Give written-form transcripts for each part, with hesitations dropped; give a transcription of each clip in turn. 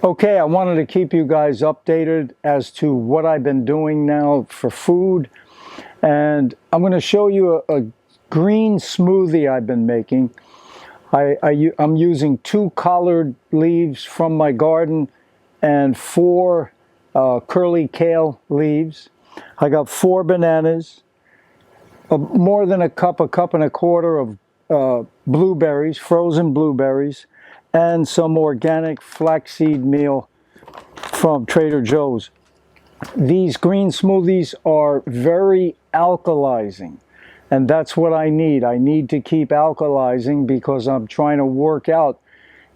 Okay, I wanted to keep you guys updated as to what I've been doing now for food. And I'm going to show you a green smoothie I've been making. I'm using 2 collard leaves from my garden and 4 curly kale leaves. I got 4 bananas, more than a cup and a quarter of blueberries, frozen blueberries, and some organic flaxseed meal from Trader Joe's. These green smoothies are very alkalizing, and that's what I need. I need to keep alkalizing because I'm trying to work out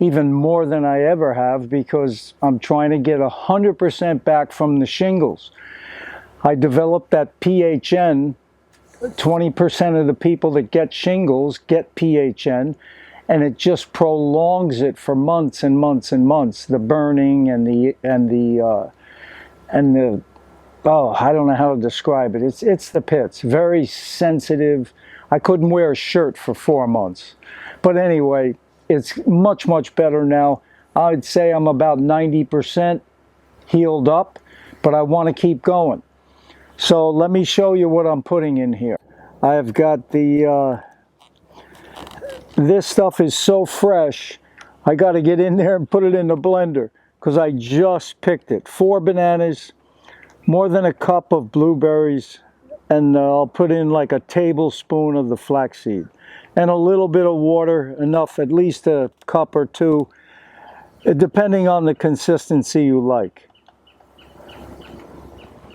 even more than I ever have, because I'm trying to get 100% back from the shingles. I developed that PHN. 20% of the people that get shingles get PHN, and it just prolongs it for months and months and months. The burning and the oh, I don't know how to describe it. It's the pits. Very sensitive. I couldn't wear a shirt for 4 months. But anyway, it's much better now. I'd say I'm about 90% healed up, but I want to keep going. So let me show you what I'm putting in here. I've got the, this stuff is so fresh, I got to get in there and put it in the blender because I just picked it. 4 bananas, more than a cup of blueberries, and I'll put in like a tablespoon of the flaxseed. And a little bit of water, enough, at least a cup or 2, depending on the consistency you like.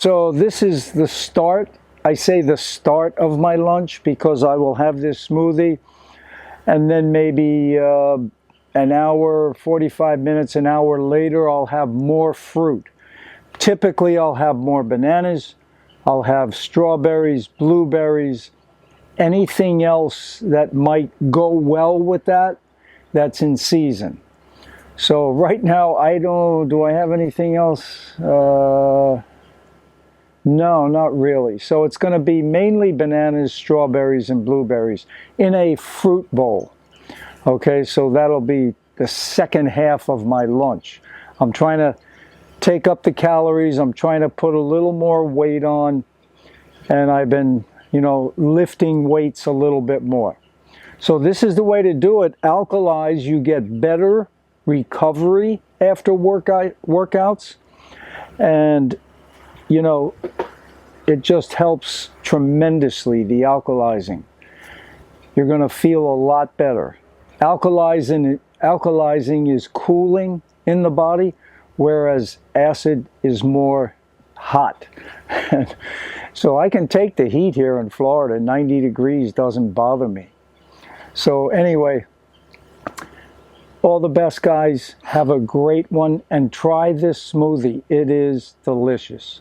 So this is the start. I say the start of my lunch because I will have this smoothie, and then maybe an hour, 45 minutes, an hour later, I'll have more fruit. Typically, I'll have more bananas, I'll have strawberries, blueberries, anything else that might go well with that, that's in season. So right now, do I have anything else? No, not really. So it's going to be mainly bananas, strawberries, and blueberries in a fruit bowl. Okay, so that'll be the second half of my lunch. I'm trying to take up the calories. I'm trying to put a little more weight on. And I've been, lifting weights a little bit more. So this is the way to do it. Alkalize, you get better recovery after workouts. And it just helps tremendously, the alkalizing. You're going to feel a lot better. Alkalizing is cooling in the body, whereas acid is more hot. So I can take the heat here in Florida. 90 degrees doesn't bother me. So anyway, all the best, guys. Have a great one, and try this smoothie. It is delicious.